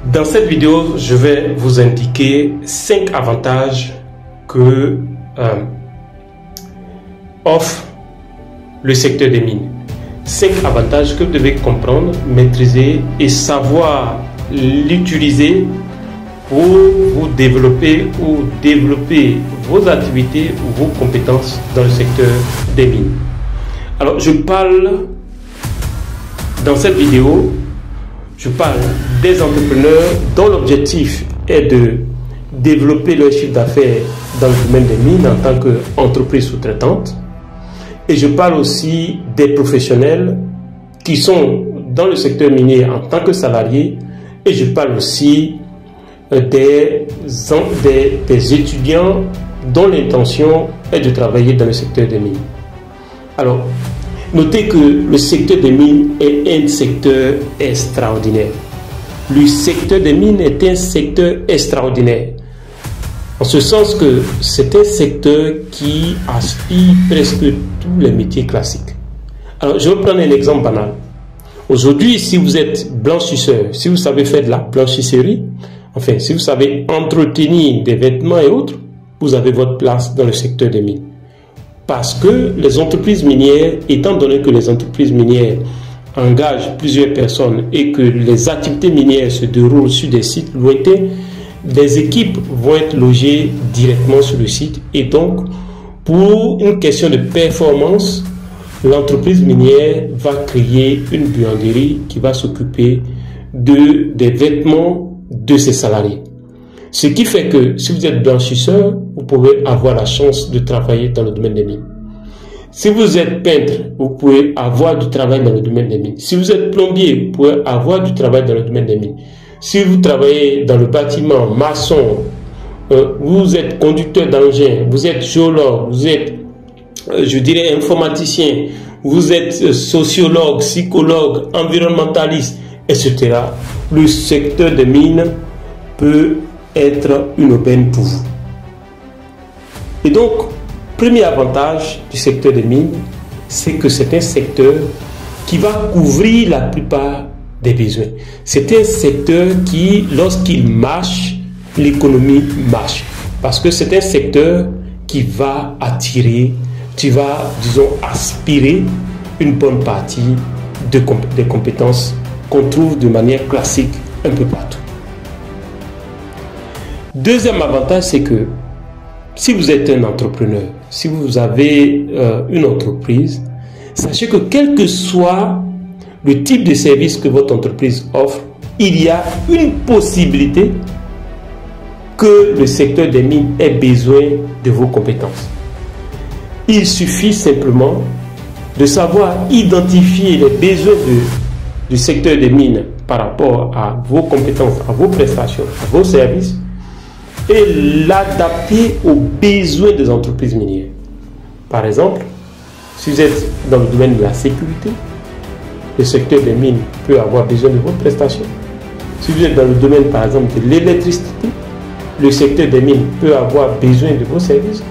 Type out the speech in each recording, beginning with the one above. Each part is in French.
Dans cette vidéo, je vais vous indiquer 5 avantages que offre le secteur des mines. 5 avantages que vous devez comprendre, maîtriser et savoir l'utiliser pour vous développer ou développer vos activités ou vos compétences dans le secteur des mines. Alors, je parle dans cette vidéo, je parle des entrepreneurs dont l'objectif est de développer leur chiffre d'affaires dans le domaine des mines en tant qu'entreprise sous-traitante. Et je parle aussi des professionnels qui sont dans le secteur minier en tant que salariés. Et je parle aussi des étudiants dont l'intention est de travailler dans le secteur des mines. Alors, notez que le secteur des mines est un secteur extraordinaire. Le secteur des mines est un secteur extraordinaire. En ce sens que c'est un secteur qui aspire presque tous les métiers classiques. Alors, je vais prendre un exemple banal. Aujourd'hui, si vous êtes blanchisseur, si vous savez faire de la blanchisserie, enfin, si vous savez entretenir des vêtements et autres, vous avez votre place dans le secteur des mines. Parce que les entreprises minières, étant donné que les entreprises minières engagent plusieurs personnes et que les activités minières se déroulent sur des sites lointains, les équipes vont être logées directement sur le site. Et donc, pour une question de performance, l'entreprise minière va créer une buanderie qui va s'occuper des vêtements de ses salariés. Ce qui fait que si vous êtes blanchisseur, vous pouvez avoir la chance de travailler dans le domaine des mines. Si vous êtes peintre, vous pouvez avoir du travail dans le domaine des mines. Si vous êtes plombier, vous pouvez avoir du travail dans le domaine des mines. Si vous travaillez dans le bâtiment, maçon, vous êtes conducteur d'engin, vous êtes géologue, vous êtes, je dirais, informaticien, vous êtes sociologue, psychologue, environnementaliste, etc. Le secteur des mines peut être une aubaine pour vous. Et donc, premier avantage du secteur des mines, c'est que c'est un secteur qui va couvrir la plupart des besoins. C'est un secteur qui, lorsqu'il marche, l'économie marche. Parce que c'est un secteur qui va attirer, qui va, disons, aspirer une bonne partie des compétences qu'on trouve de manière classique un peu partout. Deuxième avantage, c'est que si vous êtes un entrepreneur, si vous avez une entreprise, sachez que quel que soit le type de service que votre entreprise offre, il y a une possibilité que le secteur des mines ait besoin de vos compétences. Il suffit simplement de savoir identifier les besoins du secteur des mines par rapport à vos compétences, à vos prestations, à vos services, et l'adapter aux besoins des entreprises minières. Par exemple, si vous êtes dans le domaine de la sécurité, le secteur des mines peut avoir besoin de vos prestations. Si vous êtes dans le domaine, par exemple, de l'électricité, le secteur des mines peut avoir besoin de vos services.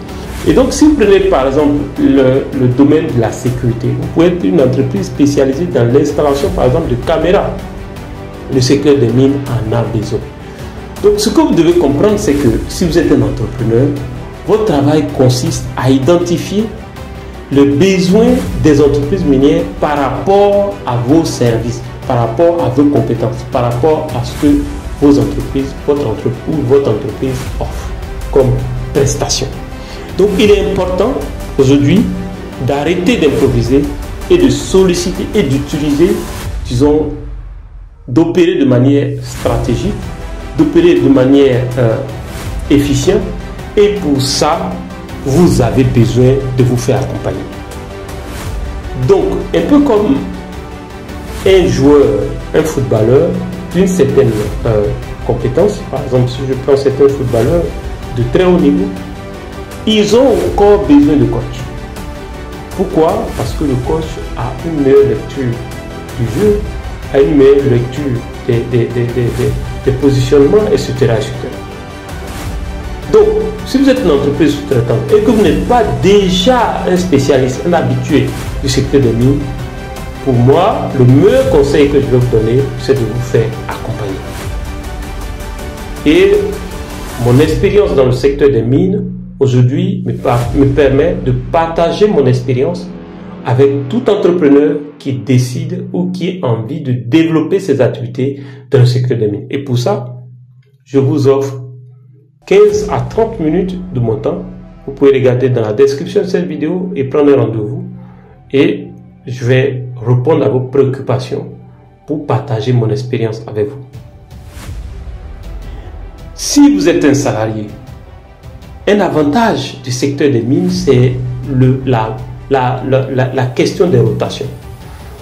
Et donc, si vous prenez, par exemple, le domaine de la sécurité, vous pouvez être une entreprise spécialisée dans l'installation, par exemple, de caméras. Le secteur des mines en a besoin. Donc, ce que vous devez comprendre, c'est que si vous êtes un entrepreneur, votre travail consiste à identifier le besoin des entreprises minières par rapport à vos services, par rapport à vos compétences, par rapport à ce que vos entreprises, votre entreprise offre comme prestation. Donc, il est important aujourd'hui d'arrêter d'improviser et de solliciter et d'utiliser, disons, d'opérer de manière stratégique, d'opérer de manière efficiente, et pour ça, vous avez besoin de vous faire accompagner. Donc, un peu comme un joueur, un footballeur d'une certaine compétence, par exemple, si je prends certains footballeurs de très haut niveau, ils ont encore besoin de coach. Pourquoi? Parce que le coach a une meilleure lecture du jeu, a une meilleure lecture des positionnements, etc., etc. Donc, si vous êtes une entreprise sous-traitante et que vous n'êtes pas déjà un spécialiste, un habitué du secteur des mines, pour moi, le meilleur conseil que je vais vous donner, c'est de vous faire accompagner. Et mon expérience dans le secteur des mines aujourd'hui me permet de partager mon expérience avec tout entrepreneur qui décide ou qui a envie de développer ses activités dans le secteur des mines. Et pour ça, je vous offre 15 à 30 minutes de mon temps. Vous pouvez regarder dans la description de cette vidéo et prendre rendez-vous. Et je vais répondre à vos préoccupations pour partager mon expérience avec vous. Si vous êtes un salarié, un avantage du secteur des mines, c'est la question des rotations.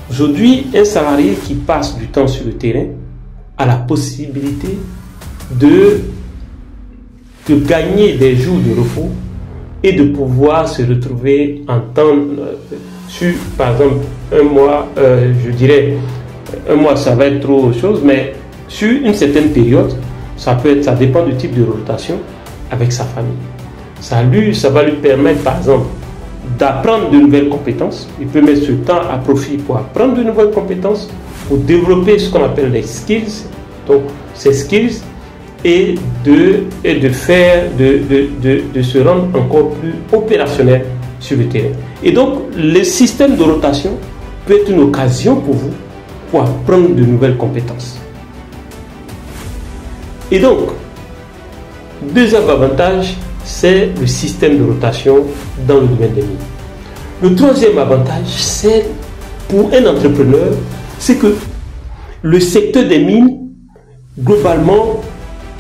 Aujourd'hui, un salarié qui passe du temps sur le terrain a la possibilité de gagner des jours de repos et de pouvoir se retrouver en temps sur, par exemple, un mois, je dirais, un mois ça va être trop chose, mais sur une certaine période, ça dépend du type de rotation avec sa famille. Ça va lui permettre, par exemple, d'apprendre de nouvelles compétences. Il peut mettre ce temps à profit pour apprendre de nouvelles compétences, pour développer ce qu'on appelle les skills. Donc, ces skills et de se rendre encore plus opérationnel sur le terrain. Et donc, le système de rotation peut être une occasion pour vous pour apprendre de nouvelles compétences. Et donc, deuxième avantage, c'est le système de rotation dans le domaine des mines. Le troisième avantage, c'est pour un entrepreneur, c'est que le secteur des mines, globalement,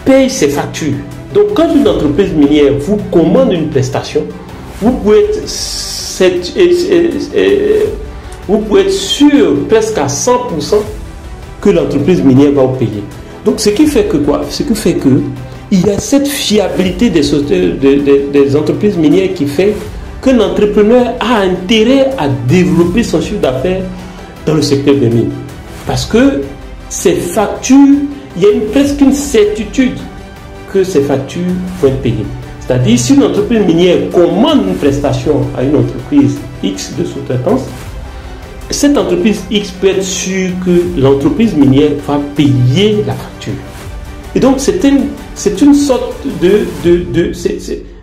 paye ses factures. Donc, quand une entreprise minière vous commande une prestation, vous pouvez être sûr presque à 100% que l'entreprise minière va vous payer. Donc, ce qui fait que quoi? Ce qui fait que il y a cette fiabilité des entreprises minières qui fait qu'un entrepreneur a intérêt à développer son chiffre d'affaires dans le secteur des mines. Parce que ces factures, il y a presque une certitude que ces factures vont être payées. C'est-à-dire, si une entreprise minière commande une prestation à une entreprise X de sous-traitance, cette entreprise X peut être sûre que l'entreprise minière va payer la facture. Et donc, c'est une sorte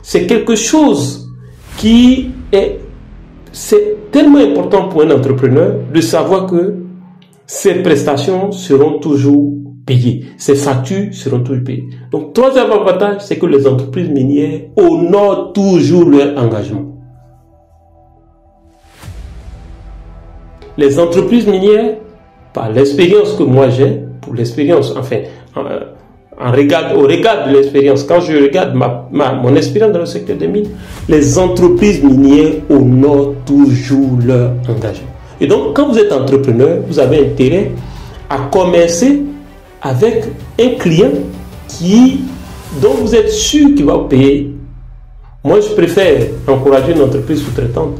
c'est quelque chose qui c'est tellement important pour un entrepreneur de savoir que ses prestations seront toujours payées, ses factures seront toujours payées. Donc, troisième avantage, c'est que les entreprises minières honorent toujours leur engagement. Les entreprises minières, par l'expérience que moi j'ai, pour l'expérience, enfin, au regard de l'expérience, quand je regarde mon expérience dans le secteur des mines, les entreprises minières honorent toujours leur engagement. Et donc, quand vous êtes entrepreneur, vous avez intérêt à commercer avec un client dont vous êtes sûr qu'il va vous payer. Moi, je préfère encourager une entreprise sous-traitante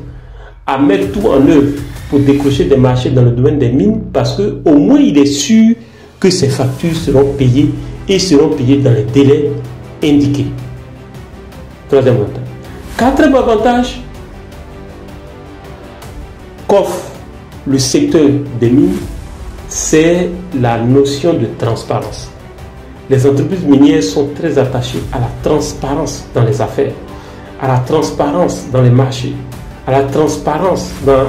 à mettre tout en œuvre pour décrocher des marchés dans le domaine des mines, parce qu'au moins il est sûr que ses factures seront payées et seront payées dans les délais indiqués. Troisième avantage. Quatrième avantage qu'offre le secteur des mines, c'est la notion de transparence. Les entreprises minières sont très attachées à la transparence dans les affaires, à la transparence dans les marchés, à la transparence dans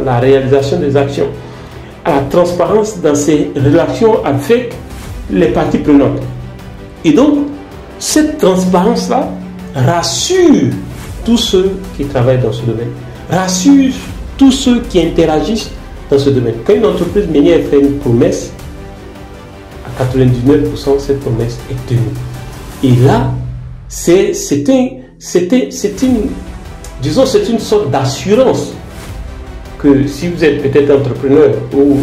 la réalisation des actions, à la transparence dans ses relations avec les parties prenantes. Et donc, cette transparence-là rassure tous ceux qui travaillent dans ce domaine, rassure tous ceux qui interagissent dans ce domaine. Quand une entreprise minière fait une promesse, à 99%, cette promesse est tenue. Et là, c'est une sorte d'assurance que si vous êtes peut-être entrepreneur ou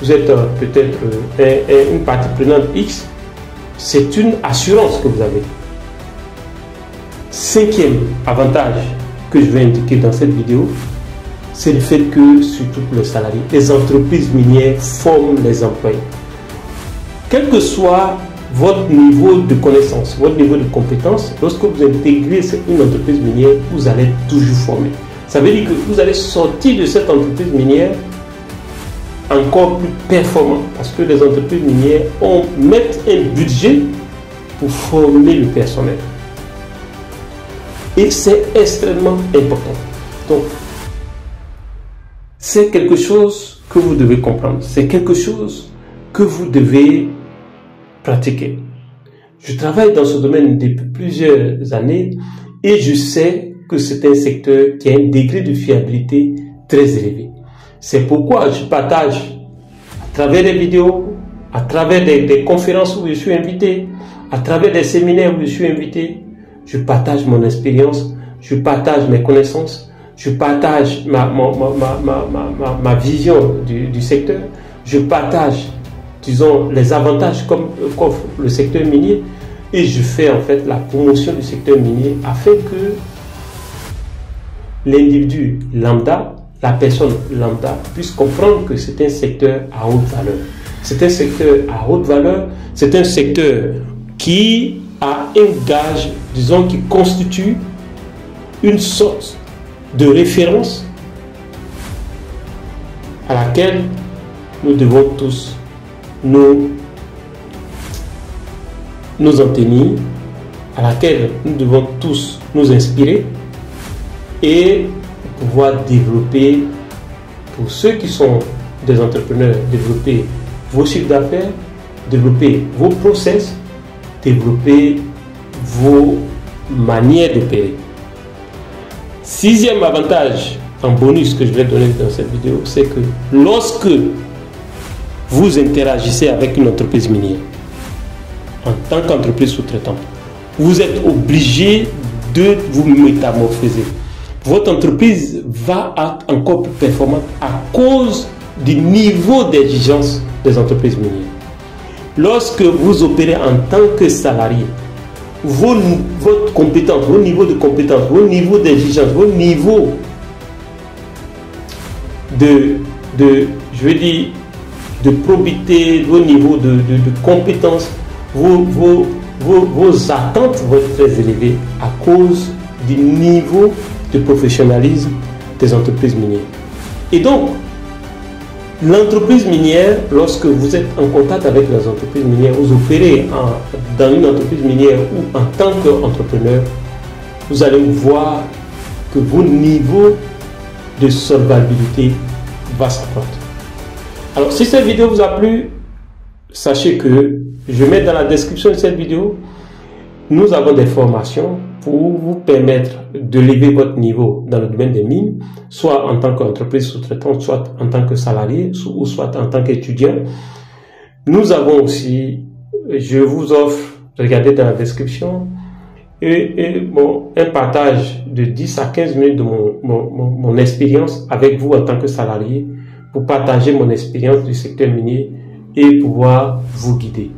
vous êtes peut-être une partie prenante X, c'est une assurance que vous avez. Cinquième avantage que je vais indiquer dans cette vidéo, c'est le fait que, surtout pour les salariés, les entreprises minières forment les employés. Quel que soit votre niveau de connaissance, votre niveau de compétence, lorsque vous intégrez une entreprise minière, vous allez être toujours formé. Ça veut dire que vous allez sortir de cette entreprise minière encore plus performant parce que les entreprises minières mettent un budget pour former le personnel. Et c'est extrêmement important. Donc, c'est quelque chose que vous devez comprendre. C'est quelque chose que vous devez pratiquer. Je travaille dans ce domaine depuis plusieurs années et je sais que c'est un secteur qui a un degré de fiabilité très élevé. C'est pourquoi je partage à travers des vidéos, à travers des conférences où je suis invité, à travers des séminaires où je suis invité, je partage mon expérience, je partage mes connaissances, je partage ma vision du secteur, je partage, disons, les avantages qu'offre le secteur minier et je fais en fait la promotion du secteur minier afin que l'individu lambda, la personne lambda puisse comprendre que c'est un secteur à haute valeur. C'est un secteur à haute valeur, c'est un secteur qui a un gage, disons, qui constitue une sorte de référence à laquelle nous devons tous nous en tenir, à laquelle nous devons tous nous inspirer et pouvoir développer, pour ceux qui sont des entrepreneurs, développer vos chiffres d'affaires, développer vos process, développer vos manières d'opérer. Sixième avantage en bonus que je vais donner dans cette vidéo, c'est que lorsque vous interagissez avec une entreprise minière, en tant qu'entreprise sous-traitante, vous êtes obligé de vous métamorphoser. Votre entreprise va être encore plus performante à cause du niveau d'exigence des entreprises minières. Lorsque vous opérez en tant que salarié, votre compétence, vos niveaux de compétence, vos niveaux d'exigence, vos niveaux de probité, vos niveaux de compétence, vos attentes vont être très élevées à cause du niveau de professionnalisme des entreprises minières. Et donc, l'entreprise minière, lorsque vous êtes en contact avec les entreprises minières, vous opérez dans une entreprise minière ou en tant qu'entrepreneur, vous allez voir que vos niveaux de solvabilité vont s'accroître. Alors, si cette vidéo vous a plu, sachez que je mets dans la description de cette vidéo, nous avons des formations pour vous permettre d'élever votre niveau dans le domaine des mines, soit en tant qu'entreprise sous-traitante, soit en tant que salarié, ou soit en tant qu'étudiant. Nous avons aussi, je vous offre, regardez dans la description, un partage de 10 à 15 minutes de mon expérience avec vous en tant que salarié, pour partager mon expérience du secteur minier et pouvoir vous guider.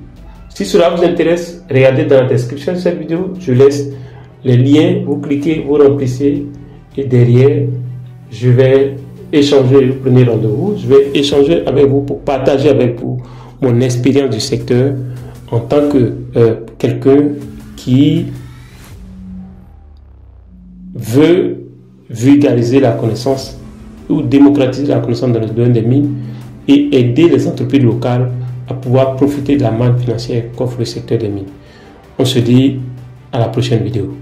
Si cela vous intéresse, regardez dans la description de cette vidéo, je laisse les liens, vous cliquez, vous remplissez et derrière, je vais échanger, vous prenez rendez-vous, je vais échanger avec vous pour partager avec vous mon expérience du secteur en tant que quelqu'un qui veut vulgariser la connaissance ou démocratiser la connaissance dans le domaine des mines et aider les entreprises locales à pouvoir profiter de la manne financière qu'offre le secteur des mines. On se dit à la prochaine vidéo.